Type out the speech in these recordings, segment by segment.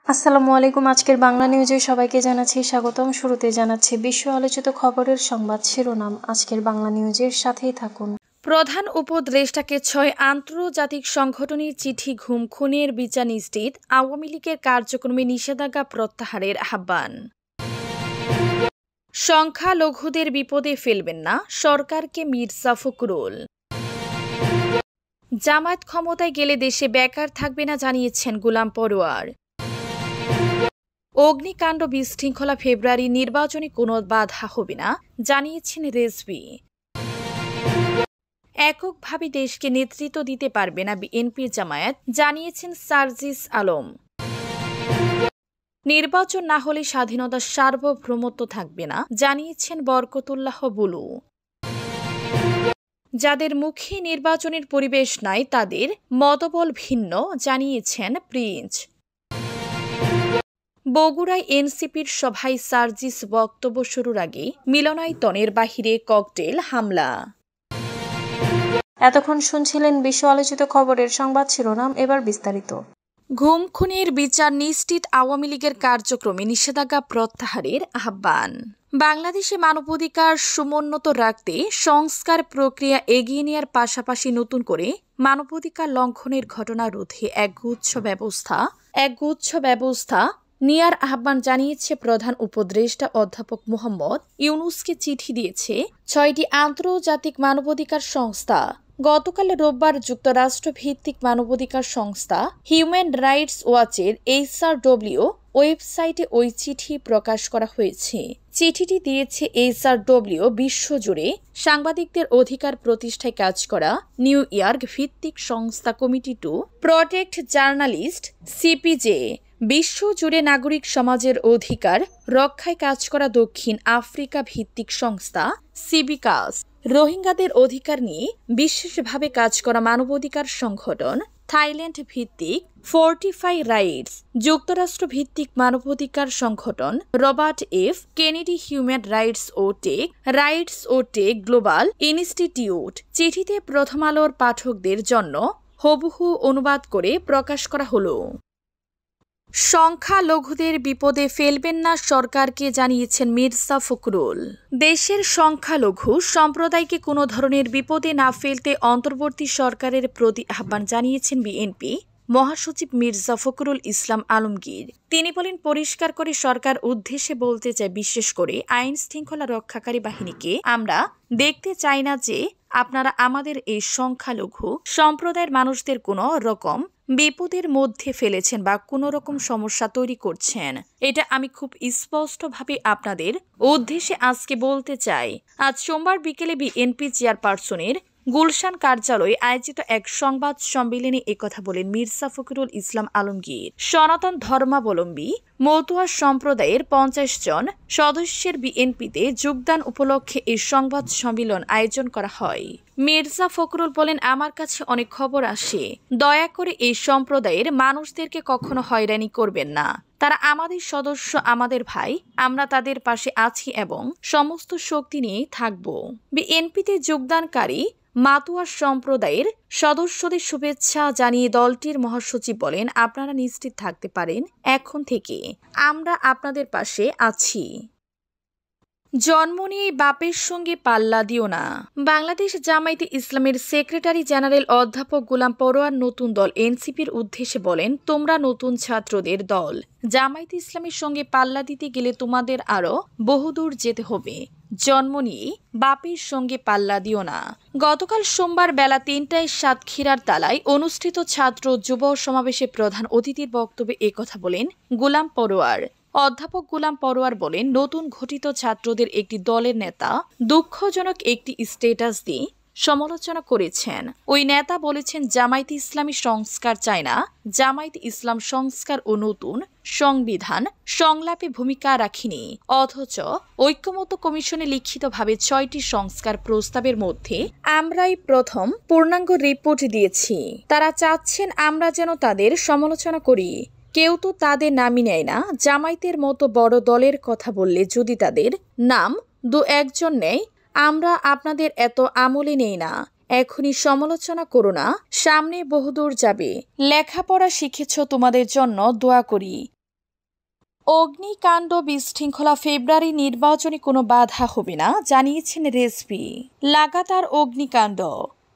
আসসালামু আলাইকুম। আজকের বাংলা নিউজে সবাইকে জানাচ্ছি স্বাগতম। শুরুতে জানাচ্ছি বিশ্ব আলোচিত খবরের সংবাদ শিরোনাম। আজকের বাংলা নিউজের সাথেই থাকুন। প্রধান উপদেষ্টাকে ৬ আন্তর্জাতিক সংগঠনের চিঠি। ঘুম খুনের বিচার নিশ্চিত, আওয়ামী লীগের কার্যক্রমে নিষেধাজ্ঞা প্রত্যাহারের আহ্বান। সংখ্যালঘুদের বিপদে ফেলবেন না, সরকারকে মির্জা ফখরুল। জামায়াত ক্ষমতায় গেলে দেশে বেকার থাকবে না জানিয়েছেন গোলাম পরোয়ার। অগ্নিকাণ্ড বিশৃঙ্খলা, ফেব্রুয়ারি নির্বাচনে কোনো বাধা হবে না জানিয়েছেন রেজভী। এককভাবে দেশকে নেতৃত্ব দিতে পারবে না বিএনপি জামায়াত জানিয়েছেন সার্জিস আলম। নির্বাচন না হলে স্বাধীনতার সার্বভৌমত্ব থাকবে না জানিয়েছেন বরকতুল্লাহ বুলু। যাদের মুখে নির্বাচনের পরিবেশ নাই তাদের মতবল ভিন্ন জানিয়েছেন প্রিন্স। বগুড়ায় এনসিপির সভায় সার্জিস বক্তব্য শুরুর আগে মিলনায়তনের বাহিরে ককটেল হামলা। এতক্ষণ শুনছিলেন বিশ্ব আলোচিত খবরের সংবাদ শিরোনাম, এবার বিস্তারিত। ঘুম খুনের বিচার নিশ্চিত, আওয়ামী লীগের কার্যক্রমে নিষেধাজ্ঞা প্রত্যাহারের আহ্বান। বাংলাদেশে মানবাধিকার সমুন্নত রাখতে সংস্কার প্রক্রিয়া এগিয়ে নেওয়ার পাশাপাশি নতুন করে মানবাধিকার লঙ্ঘনের ঘটনা রোধে একগুচ্ছ ব্যবস্থা নেয়ার আহ্বান জানিয়েছে প্রধান উপদেষ্টা অধ্যাপক মোহাম্মদ ইউনূসকে চিঠি দিয়েছে ৬টি আন্তর্জাতিক মানবাধিকার সংস্থা। গতকাল রোববার যুক্তরাষ্ট্র ভিত্তিক মানবাধিকার সংস্থা হিউম্যান রাইটস ওয়াচের HRW ওয়েবসাইটে ওই চিঠি প্রকাশ করা হয়েছে। চিঠিটি দিয়েছে HRW বিশ্বজুড়ে সাংবাদিকদের অধিকার প্রতিষ্ঠায় কাজ করা নিউ ইয়র্ক ভিত্তিক সংস্থা committee to protect journalist CPJ, বিশ্বজুড়ে নাগরিক সমাজের অধিকার রক্ষায় কাজ করা দক্ষিণ আফ্রিকা ভিত্তিক সংস্থা সিবিকাস, রোহিঙ্গাদের অধিকার নিয়ে বিশেষভাবে কাজ করা মানবাধিকার সংগঠন থাইল্যান্ড ভিত্তিক ফোর্টিফাই রাইটস, যুক্তরাষ্ট্র ভিত্তিক মানবাধিকার সংগঠন Robert F Kennedy Human Rights ও টেক গ্লোবাল ইনস্টিটিউট। চিঠিতে প্রথম আলোর পাঠকদের জন্য হুবহু অনুবাদ করে প্রকাশ করা হলো। সংখ্যালঘুদের বিপদে ফেলবেন না, সরকারকে জানিয়েছেন মির্জা ফখরুল। দেশের সংখ্যালঘু সম্প্রদায়কে কোনো ধরনের বিপদে না ফেলতে অন্তর্বর্তী সরকারের প্রতি আহ্বান জানিয়েছেন বিএনপি মহাসচিব মির্জা ফখরুল ইসলাম আলমগীর। তিনি বলেন, পরিষ্কার করে সরকার উদ্দেশ্যে বলতে চাই, বিশেষ করে আইন শৃঙ্খলা রক্ষাকারী বাহিনীকে আমরা দেখতে চাই না যে আপনারা আমাদের এই সংখ্যালঘু সম্প্রদায়ের মানুষদের কোনো রকম বিপদের মধ্যে ফেলেছেন বা কোনো রকম সমস্যা তৈরি করছেন। এটা আমি খুব স্পষ্টভাবে আপনাদের উদ্দেশ্যে আজকে বলতে চাই। আজ সোমবার বিকেলে বিএনপি চেয়ারপারসনের গুলশান কার্যালয়ে আয়োজিত এক সংবাদ সম্মেলনে একথা বলেন মির্জা ফখরুল ইসলাম আলমগীর। সনাতন ধর্মাবলম্বী মতুয়া সম্প্রদায়ের 50 জন সদস্যের বিএনপিতে যোগদান উপলক্ষে এই সংবাদ সম্মেলন আয়োজন করা হয়। মির্জা ফখরুল বলেন, আমার কাছে অনেক খবর আসে, দয়া করে এই সম্প্রদায়ের মানুষদেরকে কখনো হয়রানি করবেন না। তারা আমাদের সদস্য, আমাদের ভাই, আমরা তাদের পাশে আছি এবং সমস্ত শক্তি নিয়ে থাকব। বিএনপিতে যোগদানকারী মাতুয়া সম্প্রদায়ের সদস্যদের শুভেচ্ছা জানিয়ে দলটির মহাসচিব বলেন, আপনারা নিশ্চিত থাকতে পারেন, এখন থেকে আমরা আপনাদের পাশে আছি। জন্ম নিয়ে বাপের সঙ্গে পাল্লা দিও না। বাংলাদেশ জামায়াতে ইসলামের সেক্রেটারি জেনারেল অধ্যাপক গোলাম পরোয়ার নতুন দল এনসিপির উদ্দেশ্যে বলেন, তোমরা নতুন ছাত্রদের দল, জামায়াতে ইসলামের সঙ্গে পাল্লা দিতে গেলে তোমাদের আরো বহুদূর যেতে হবে। জন্ম নিয়ে বাপের সঙ্গে পাল্লা দিও না। গতকাল সোমবার বেলা 3টায় সাতক্ষীরার তালায় অনুষ্ঠিত ছাত্র যুব সমাবেশে প্রধান অতিথির বক্তব্যে একথা বলেন গোলাম পরোয়ার। অধ্যাপক গোলাম পরোয়ার বলেন, নতুন গঠিত ছাত্রদের একটি দলের নেতা দুঃখজনক একটি স্ট্যাটাস দিয়ে সমালোচনা করেছেন। ওই নেতা বলেছেন, জামায়াতে ইসলামী সংস্কার চায় না, জামায়াতে ইসলাম সংস্কার ও নতুন সংবিধান সংলাপে ভূমিকা রাখেনি, অথচ ঐক্যমত্য কমিশনে লিখিতভাবে 6টি সংস্কার প্রস্তাবের মধ্যে আমরাই প্রথম পূর্ণাঙ্গ রিপোর্ট দিয়েছি। তারা চাচ্ছেন আমরা যেন তাদের সমালোচনা করি। কেউ তো তাদের নামই নেয় না। জামায়াতের মতো বড় দলের কথা বললে যদি তাদের নাম 2-1 নেয়, আমরা আপনাদের এত আমলে নেই না। এখনই সমালোচনা করো না, সামনে বহুদূর যাবে। লেখাপড়া শিখেছ, তোমাদের জন্য দোয়া করি। অগ্নিকাণ্ড বিশৃঙ্খলা ফেব্রুয়ারি নির্বাচনে কোনো বাধা হবে না জানিয়েছেন রেজভি। লাগাতার অগ্নিকাণ্ড,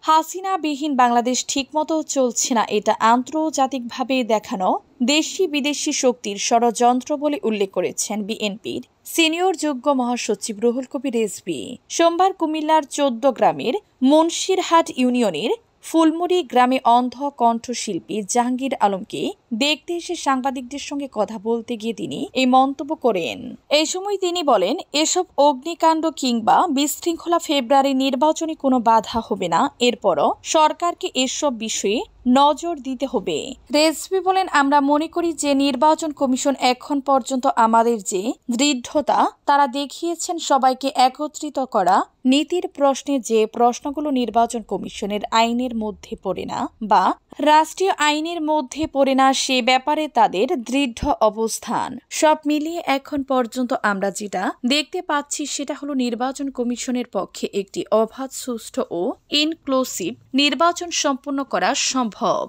হাসিনাবিহীন বাংলাদেশ ঠিকমতো চলছে না, এটা আন্তর্জাতিকভাবে দেখানো দেশি বিদেশি শক্তির ষড়যন্ত্র বলে উল্লেখ করেছেন বিএনপির সিনিয়র যুগ্ম মহাসচিব রুহুল কবির রেজভি। সোমবার কুমিল্লার ১৪ গ্রামের মুন্সিরহাট ইউনিয়নের ফুলমুড়ি গ্রামে অন্ধ কণ্ঠশিল্পী জাহাঙ্গীর আলমকে দেখতে এসে সাংবাদিকদের সঙ্গে কথা বলতে গিয়ে তিনি এই মন্তব্য করেন। এই সময় তিনি বলেন, এসব অগ্নিকাণ্ড কিংবা বিশৃঙ্খলা ফেব্রুয়ারি নির্বাচনে কোনো বাধা হবে না, এরপরও সরকারকে এসব বিষয়ে নজর দিতে হবে। রেজভি বলেন, আমরা মনে করি যে নির্বাচন কমিশন এখন পর্যন্ত আমাদের যে দৃঢ়তা তারা দেখিয়েছেন সবাইকে একত্রিত করা, নীতির প্রশ্নে যে প্রশ্নগুলো নির্বাচন কমিশনের আইনের মধ্যে পড়ে না বা রাষ্ট্রীয় আইনের মধ্যে পড়ে না সে ব্যাপারে তাদের দৃঢ় অবস্থান, সব মিলিয়ে এখন পর্যন্ত আমরা যেটা দেখতে পাচ্ছি সেটা হলো নির্বাচন কমিশনের পক্ষে একটি অবাধ, সুষ্ঠু ও ইনক্লুসিভ নির্বাচন সম্পন্ন করা সম্ভব।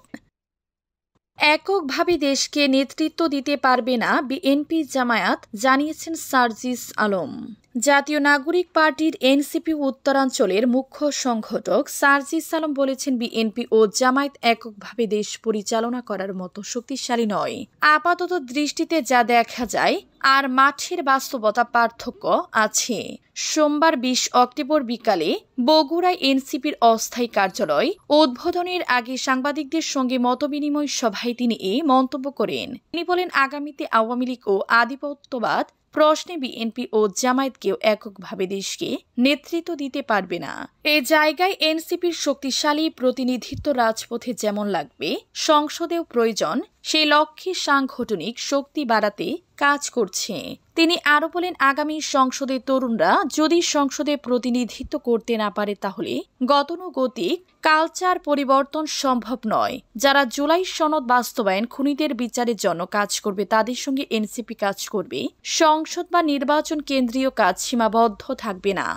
এককভাবে দেশকে নেতৃত্ব দিতে পারবে না বিএনপি জামায়াত, জানিয়েছেন সার্জিস আলম। জাতীয় নাগরিক পার্টির এনসিপি উত্তরাঞ্চলের মুখ্য সংগঠক সার্জিস আলম বলেছেন, বিএনপি ও জামায়াত এককভাবে দেশ পরিচালনা করার মতো শক্তিশালী নয়। আপাতত দৃষ্টিতে যা দেখা যায় আর মাঠের বাস্তবতা পার্থক্য আছে। সোমবার ২০ অক্টোবর বিকালে বগুড়ায় এনসিপির অস্থায়ী কার্যালয় উদ্বোধনের আগে সাংবাদিকদের সঙ্গে মতবিনিময় সভায় তিনি এই মন্তব্য করেন। তিনি বলেন, আগামীতে আওয়ামী লীগ ও আধিপত্যবাদ প্রশ্নে বিএনপি ও জামায়াতকেও এককভাবে দেশকে নেতৃত্ব দিতে পারবে না। এ জায়গায় এনসিপির শক্তিশালী প্রতিনিধিত্ব রাজপথে যেমন লাগবে, সংসদেও প্রয়োজন। সেই লক্ষ্যে সাংগঠনিক শক্তি বাড়াতে কাজ করছে। তিনি আরও বলেন, আগামী সংসদে তরুণরা যদি সংসদে প্রতিনিধিত্ব করতে না পারে তাহলে গতানুগতিক কালচার পরিবর্তন সম্ভব নয়। যারা জুলাই সনদ বাস্তবায়ন, খুনিদের বিচারের জন্য কাজ করবে তাদের সঙ্গে এনসিপি কাজ করবে। সংসদ বা নির্বাচন কেন্দ্রীয় কাজ সীমাবদ্ধ থাকবে না।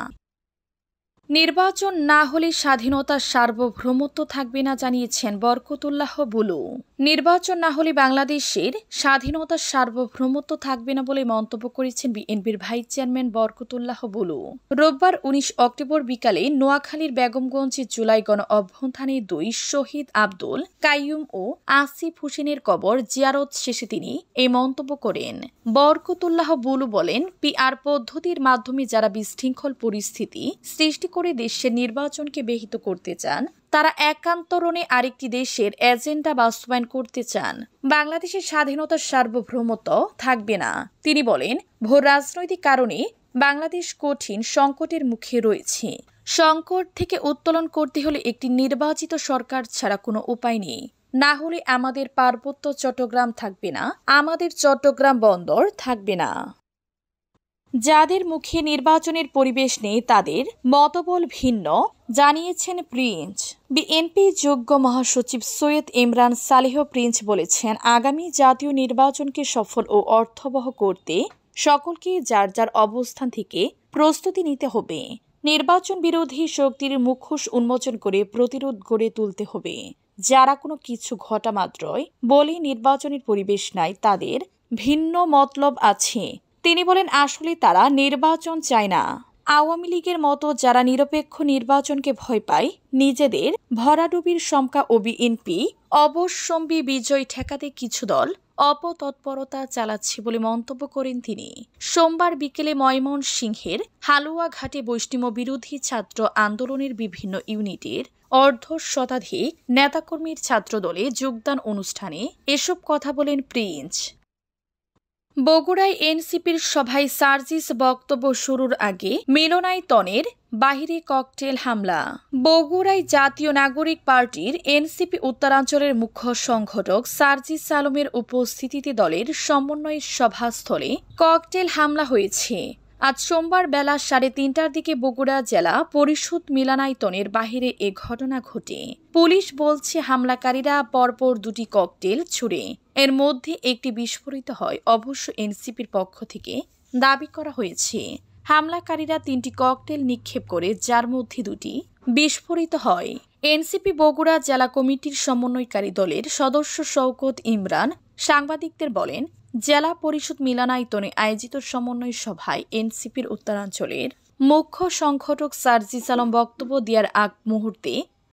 নির্বাচন না হলে স্বাধীনতার সার্বভৌমত্ব থাকবে না, জানিয়েছেন বরকতুল্লাহ বুলু। নির্বাচন না হলে বাংলাদেশের স্বাধীনতার সার্বভৌমত্ব থাকবে না বলে মন্তব্য করেছেন বিএনপির ভাইস চেয়ারম্যান বরকতুল্লাহ বুলু। রোববার ১৯ অক্টোবর বিকালে নোয়াখালীর বেগমগঞ্জে জুলাই গণ অভ্যুত্থানে ২ শহীদ আব্দুল কাইয়ুম ও আসিফ হোসেনের কবর জিয়ারত শেষে তিনি এই মন্তব্য করেন। বরকতুল্লাহ বুলু বলেন, পিআর পদ্ধতির মাধ্যমে যারা বিশৃঙ্খল পরিস্থিতি সৃষ্টি করে দেশের নির্বাচনকে ব্যাহত করতে চান, তারা একান্তরণে আরেকটি দেশের এজেন্ডা বাস্তবায়ন করতে চান। বাংলাদেশের স্বাধীনতার সার্বভৌমত্ব থাকবে না। তিনি বলেন, ভোর রাজনৈতিক কারণে বাংলাদেশ কঠিন সংকটের মুখে রয়েছে। সংকট থেকে উত্তোলন করতে হলে একটি নির্বাচিত সরকার ছাড়া কোনো উপায় নেই। না হলে আমাদের পার্বত্য চট্টগ্রাম থাকবে না, আমাদের চট্টগ্রাম বন্দর থাকবে না। যাদের মুখে নির্বাচনের পরিবেশ নেই তাদের মতবল ভিন্ন, জানিয়েছেন প্রিন্স। বিএনপি যুগ্ম মহাসচিব সৈয়দ ইমরান সালেহ প্রিন্স বলেছেন, আগামী জাতীয় নির্বাচনকে সফল ও অর্থবহ করতে সকলকে যার যার অবস্থান থেকে প্রস্তুতি নিতে হবে। নির্বাচন বিরোধী শক্তির মুখোশ উন্মোচন করে প্রতিরোধ গড়ে তুলতে হবে। যারা কোনো কিছু ঘটা মাত্রই বলে নির্বাচনের পরিবেশ নাই, তাদের ভিন্ন মতলব আছে। তিনি বলেন, আসলে তারা নির্বাচন চায় না। আওয়ামী লীগের মতো যারা নিরপেক্ষ নির্বাচনকে ভয় পায়, নিজেদের ভরাডুবির শঙ্কা ও বিএনপি অবশ্যম্বী বিজয় ঠেকাতে কিছু দল অপতৎপরতা চালাচ্ছে বলে মন্তব্য করেন তিনি। সোমবার বিকেলে ময়মনসিংহের হালুয়াঘাটে বৈষম্য বিরোধী ছাত্র আন্দোলনের বিভিন্ন ইউনিটের অর্ধশতাধিক নেতাকর্মীর ছাত্রদলে যোগদান অনুষ্ঠানে এসব কথা বলেন প্রিন্স। বগুড়ায় এনসিপির সভায় সার্জিস বক্তব্য শুরুর আগে মিলনায়তনের বাহিরে ককটেল হামলা। বগুড়ায় জাতীয় নাগরিক পার্টির এনসিপি উত্তরাঞ্চলের মুখ্য সংগঠক সার্জিস আলমের উপস্থিতিতে দলের সমন্বয় সভাস্থলে ককটেল হামলা হয়েছে। আজ সোমবার বেলা ৩:৩০টার দিকে বগুড়া জেলা পরিষদ মিলনায়তনের বাহিরে এ ঘটনা ঘটে। পুলিশ বলছে, হামলাকারীরা পরপর ২টি ককটেল ছুড়ে এর মধ্যে একটি বিস্ফোরিত হয়। অবশ্য এনসিপির পক্ষ থেকে দাবি করা হয়েছে, হামলাকারীরা ৩টি ককটেল নিক্ষেপ করে, যার মধ্যে ২টি বিস্ফোরিত হয়। এনসিপি বগুড়া জেলা কমিটির সমন্বয়কারী দলের সদস্য শওকত ইমরান সাংবাদিকদের বলেন, জেলা পরিষদ মিলনায়তনে আয়োজিত সমন্বয় সভায় এনসিপির উত্তরাঞ্চলের মুখ্য সংগঠক সার্জিস আলম বক্তব্য দেওয়ার আগ মুহূর্তে